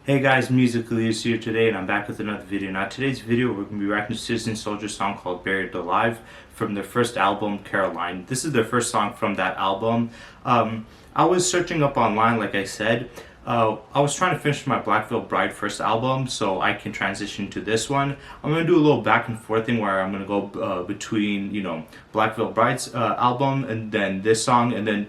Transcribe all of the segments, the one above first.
Hey guys, Musically is here today, and I'm back with another video. Now, today's video, we're going to be reacting to Citizen Soldier's song called Buried Alive from their first album, Caroline. This is their first song from that album. I was searching up online, like I said. I was trying to finish my Black Veil Bride first album so I can transition to this one. I'm going to do a little back and forth thing where I'm going to go between, Black Veil Bride's album and then this song, and then,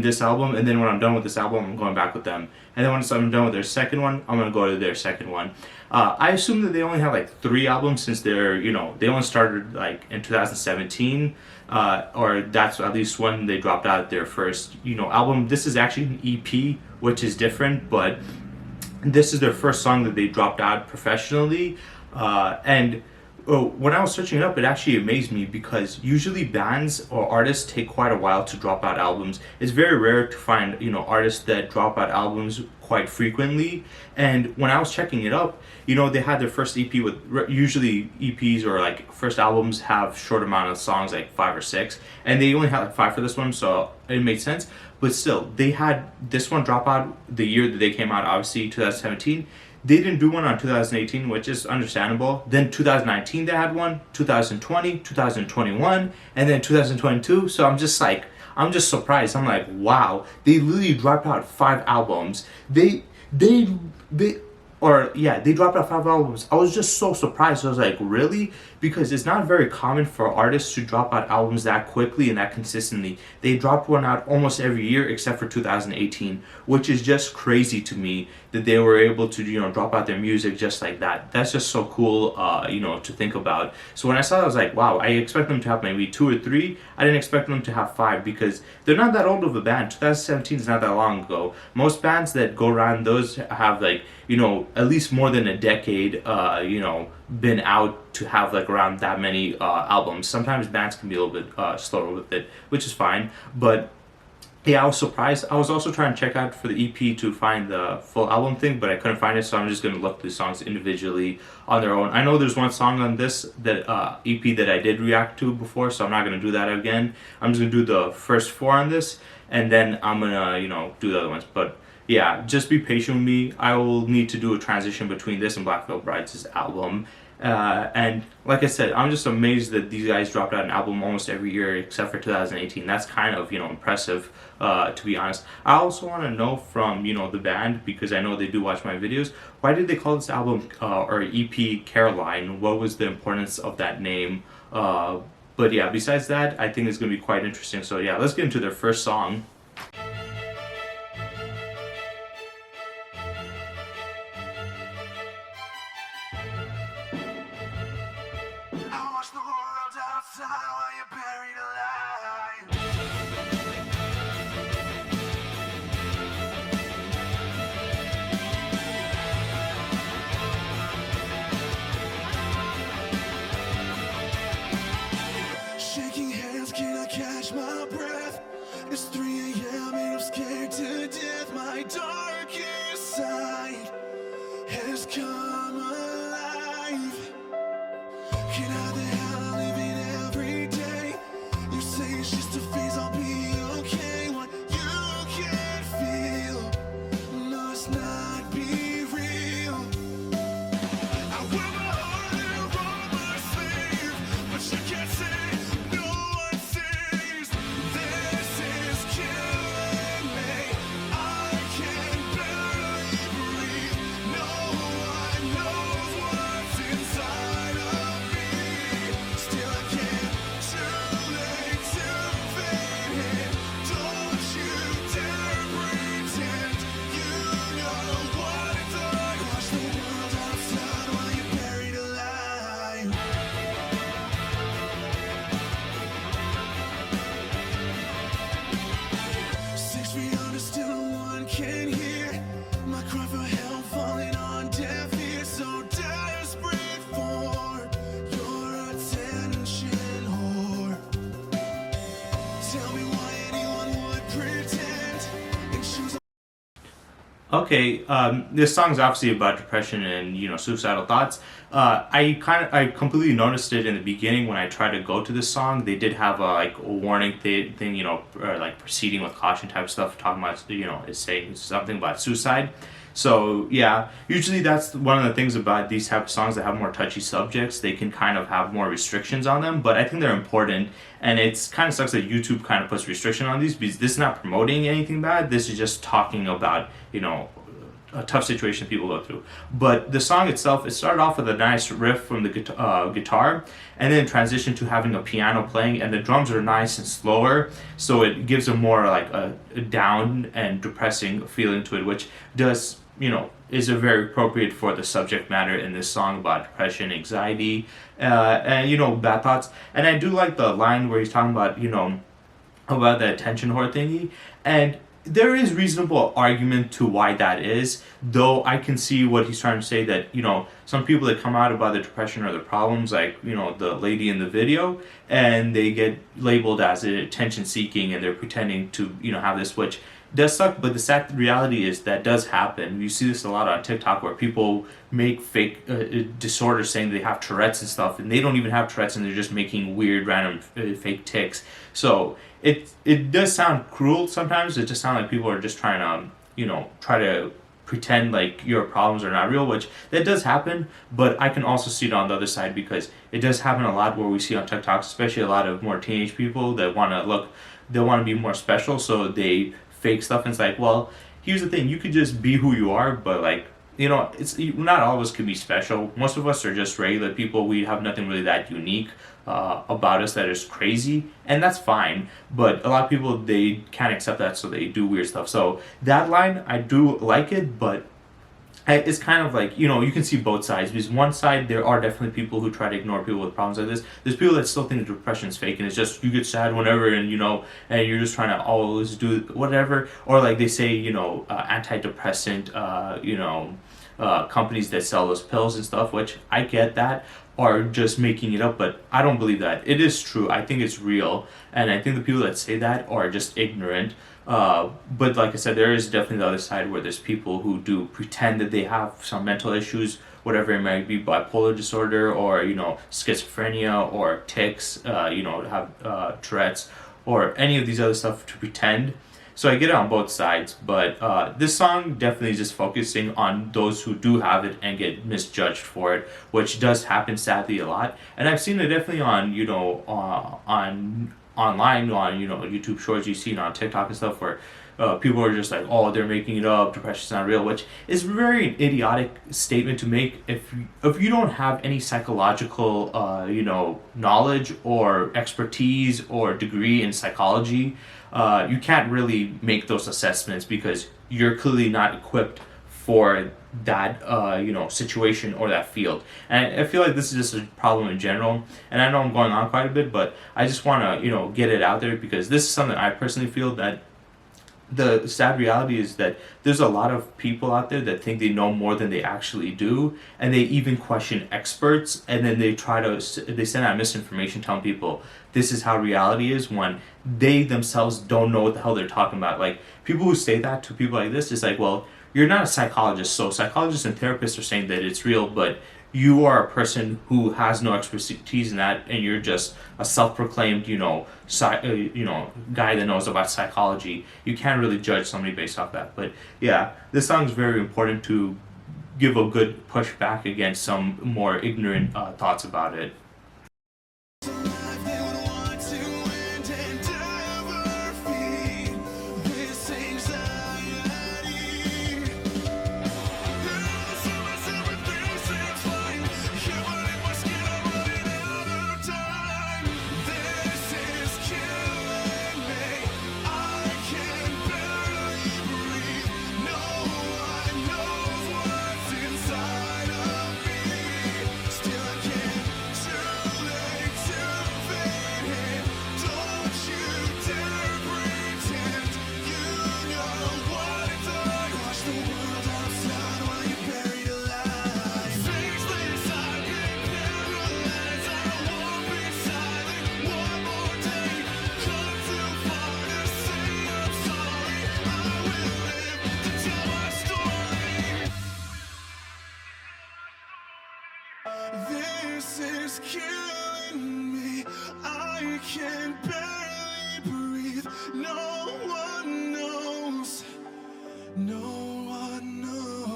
this album, and then when I'm done with this album, I'm going back with them. And then once I'm done with their second one, I'm going to go to their second one. I assume that they only have like 3 albums since they're, they only started like in 2017. Or that's at least when they dropped out their first, album. This is actually an EP, which is different, but this is their first song that they dropped out professionally. And when I was searching it up, it actually amazed me because usually bands or artists take quite a while to drop out albums. It's very rare to find, artists that drop out albums quite frequently. And when I was checking it up, they had their first EP with, usually EPs or like first albums have short amount of songs, like 5 or 6, and they only had like 5 for this one, so it made sense. But still, they had this one drop out the year that they came out, obviously 2017. They didn't do one on 2018, which is understandable. Then 2019 they had one, 2020, 2021, and then 2022. So I'm just surprised. I'm like, wow, they literally dropped out 5 albums. They dropped out 5 albums. I was just so surprised. I was like, really? Because it's not very common for artists to drop out albums that quickly and that consistently. They dropped one out almost every year except for 2018, which is just crazy to me that they were able to, drop out their music just like that. That's just so cool, to think about. So when I saw it, I was like, wow, I expect them to have maybe 2 or 3. I didn't expect them to have 5 because they're not that old of a band. 2017 is not that long ago. Most bands that go around those have like, at least more than a decade, been out to have like around that many albums. Sometimes bands can be a little bit slower with it, which is fine. But yeah, I was surprised. I was also trying to check out for the EP to find the full album thing, but I couldn't find it, so I'm just going to look through songs individually on their own. I know there's one song on this that EP that I did react to before, so I'm not going to do that again. I'm just going to do the first 4 on this, and then I'm going to, do the other ones. But yeah, just be patient with me. I will need to do a transition between this and Black Veil Bride's album. And like I said, I'm just amazed that these guys dropped out an album almost every year except for 2018. That's kind of, impressive, to be honest. I also want to know from, the band, because I know they do watch my videos, why did they call this album or EP Caroline? What was the importance of that name? But yeah, besides that, I think it's going to be quite interesting. So yeah, let's get into their first song. The world outside while you're buried alive. Shaking hands, can I catch my breath? It's 3 a.m. and I'm scared to death. My darkest side has come alive. Get out the hell I'm living every day. You say it's just a phase, I'll be okay. What you can't feel must not be real. I wear my heart out on my sleeve, but you can't say no one sees. This is killing me. I can barely breathe. No one knows what's inside of me. Still I can't, too late to fade it. Don't you dare pretend you know what it's like. Watch the world outside while you're buried alive. 6 feet under, still no one can hear my cry for help, falling on deaf ears. So desperate for your attention, whore. Tell me why anyone would pretend and choose. Okay, this song's obviously about depression and suicidal thoughts. I completely noticed it in the beginning when I tried to go to this song. They did have a warning thing, or like proceeding with caution type stuff, talking about it's saying something about suicide. So yeah, usually that's one of the things about these type of songs that have more touchy subjects. They can kind of have more restrictions on them, but I think they're important. And it's kind of sucks that YouTube kind of puts restriction on these because this is not promoting anything bad. This is just talking about, a tough situation people go through. But the song itself, it started off with a nice riff from the guitar, and then transitioned to having a piano playing, and the drums are nice and slower, so it gives a more like a down and depressing feeling to it, which does, is a very appropriate for the subject matter in this song about depression, anxiety, and bad thoughts. And I do like the line where he's talking about, about the attention whore thingy, and there is reasonable argument to why that is, though I can see what he's trying to say, that some people that come out about the depression or the problems, like the lady in the video, and they get labeled as attention seeking, and they're pretending to have this, which does suck. But the sad reality is that does happen. You see this a lot on TikTok, where people make fake disorders saying they have Tourette's and stuff, and they don't even have Tourette's, and they're just making weird random fake tics. So it does sound cruel sometimes. It just sounds like people are just trying to try to pretend like your problems are not real, which that does happen. But I can also see it on the other side, because it does happen a lot where we see on TikTok, especially a lot of more teenage people that they want to be more special, so they fake stuff. And it's like, well, here's the thing: you could just be who you are, but like, it's not all of us can be special. Most of us are just regular people. We have nothing really that unique about us that is crazy, and that's fine. But a lot of people, they can't accept that, so they do weird stuff. So that line, I do like it, but it's kind of like, you can see both sides, because one side, there are definitely people who try to ignore people with problems like this. There's people that still think that depression is fake, and it's just you get sad whenever, and and you're just trying to always do whatever. Or like they say, antidepressant, companies that sell those pills and stuff, which I get that, are just making it up, but I don't believe that. It is true. I think it's real, and I think the people that say that are just ignorant. But like I said, there is definitely the other side, where there's people who do pretend that they have some mental issues, whatever it might be, bipolar disorder, or schizophrenia, or tics, have Tourette's, or any of these other stuff, to pretend. So I get it on both sides, but this song definitely is just focusing on those who do have it and get misjudged for it, which does happen sadly a lot. And I've seen it definitely on on online, on YouTube Shorts. You see it on TikTok and stuff, where people are just like, oh, they're making it up, depression's not real, which is very idiotic statement to make if you don't have any psychological knowledge or expertise or degree in psychology. You can't really make those assessments, because you're clearly not equipped for that situation or that field. And I feel like this is just a problem in general, and I know I'm going on quite a bit, but I just want to get it out there, because this is something I personally feel that the sad reality is that there's a lot of people out there that think they know more than they actually do, and they even question experts, and then they send out misinformation telling people this is how reality is, when they themselves don't know what the hell they're talking about. Like, people who say that to people like this, it's like, well, you're not a psychologist, so psychologists and therapists are saying that it's real, but you are a person who has no expertise in that, and you're just a self-proclaimed, guy that knows about psychology. You can't really judge somebody based off that. But yeah, this song is very important to give a good pushback against some more ignorant thoughts about it. Life they would want to end and never feed this anxiety. So myself with this is fine. Yeah, but it must get I'm running out of time. This is killing me. I can barely breathe. No one knows what's inside of me. Still I can't. Too late to fade in. Don't you dare pretend you know what it's like. Watch the world outside while you're buried alive. Faceless, I've been paralyzed. I won't be silent one more day. Come too far to say I'm sorry. I will live to tell my story. This is killing me. I can barely breathe. No one knows. No one knows.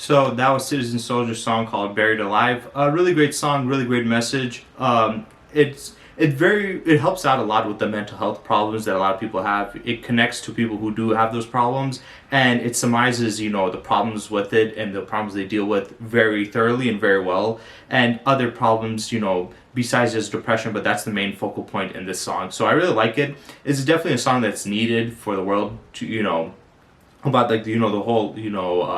So that was Citizen Soldier's song called "Buried Alive." A really great song, really great message. It helps out a lot with the mental health problems that a lot of people have. It connects to people who do have those problems, and it summarizes, the problems with it and the problems they deal with very thoroughly and very well, and other problems, besides just depression. But that's the main focal point in this song. So I really like it. It's definitely a song that's needed for the world to, about like the whole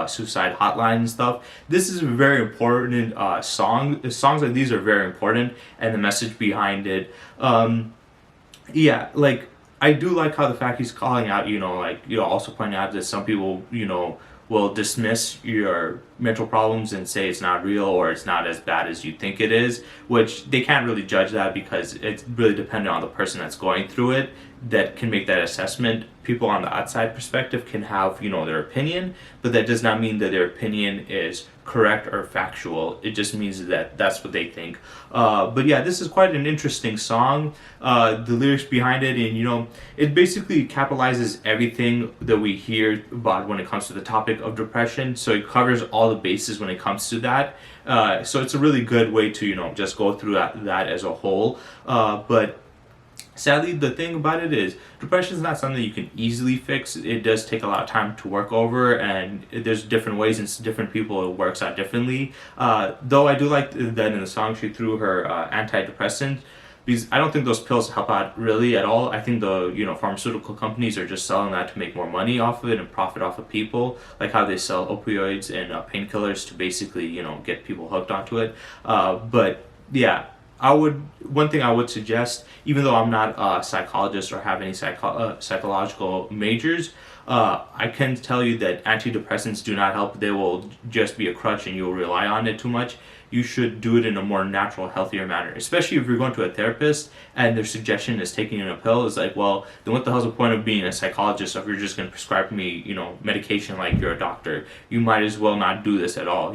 suicide hotline and stuff. This is a very important song. Songs like these are very important, and the message behind it. Yeah, like I do like how the fact he's calling out, also pointing out that some people, will dismiss your mental problems and say it's not real or it's not as bad as you think it is, which they can't really judge that because it's really dependent on the person that's going through it that can make that assessment. People on the outside perspective can have, their opinion, but that does not mean that their opinion is correct or factual. It just means that that's what they think. But yeah, this is quite an interesting song. The lyrics behind it, and it basically capitalizes everything that we hear about when it comes to the topic of depression. So it covers all the bases when it comes to that. So it's a really good way to just go through that as a whole. But sadly, the thing about it is depression is not something you can easily fix. It does take a lot of time to work over, and there's different ways and different people it works out differently. Though I do like that in the song she threw her antidepressant, because I don't think those pills help out really at all. I think the pharmaceutical companies are just selling that to make more money off of it and profit off of people, like how they sell opioids and painkillers to basically get people hooked onto it. But yeah, one thing I would suggest, even though I'm not a psychologist or have any psychological majors, I can tell you that antidepressants do not help. They will just be a crutch and you'll rely on it too much. You should do it in a more natural, healthier manner, especially if you're going to a therapist and their suggestion is taking a pill. It's like, well, then what the hell's the point of being a psychologist if you're just going to prescribe me, medication like you're a doctor? You might as well not do this at all.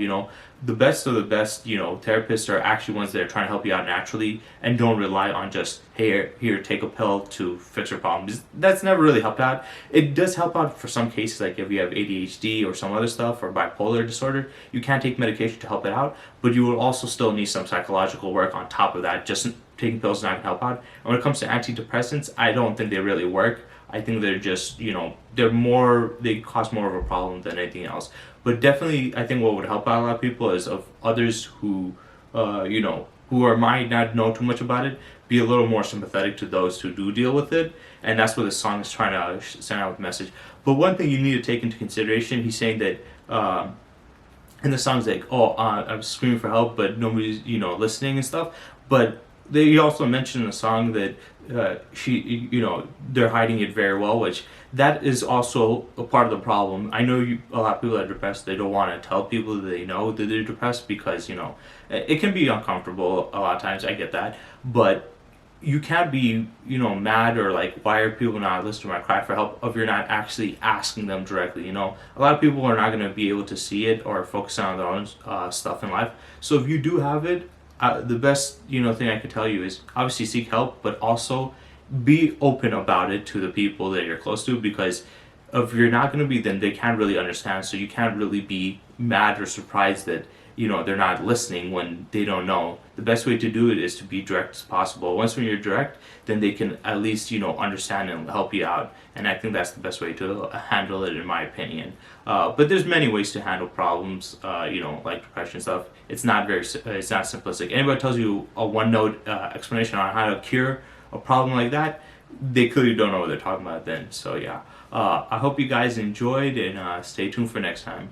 The best of the best, therapists are actually ones that are trying to help you out naturally and don't rely on just, hey, here, take a pill to fix your problems. That's never really helped out. It does help out for some cases, like if you have ADHD or some other stuff or bipolar disorder, you can take medication to help it out, but you will also still need some psychological work on top of that. Just taking pills is not going to help out. And when it comes to antidepressants, I don't think they really work. I think they're just, they cause more of a problem than anything else. But definitely, I think what would help out a lot of people is of others who, might not know too much about it, be a little more sympathetic to those who do deal with it. And that's what the song is trying to send out the message. But one thing you need to take into consideration, he's saying that, and the song's like, I'm screaming for help, but nobody's, listening and stuff. But they also mentioned in the song that they're hiding it very well, which that is also a part of the problem. I know a lot of people that are depressed, they don't want to tell people that they know that they're depressed because, it can be uncomfortable a lot of times. I get that. But you can't be, mad or like, why are people not listening when I cry for help if you're not actually asking them directly, A lot of people are not going to be able to see it or focus on their own stuff in life. So if you do have it, the best thing I could tell you is obviously seek help, but also be open about it to the people that you're close to, because if you're not going to be, then they can't really understand. So you can't really be mad or surprised that they're not listening when they don't know. The best way to do it is to be direct as possible. Once when you're direct, then they can at least understand and help you out. And I think that's the best way to handle it, in my opinion. But there's many ways to handle problems, like depression stuff. It's not simplistic. Anybody tells you a one-note explanation on how to cure a problem like that, they clearly don't know what they're talking about then. So yeah, I hope you guys enjoyed, and stay tuned for next time.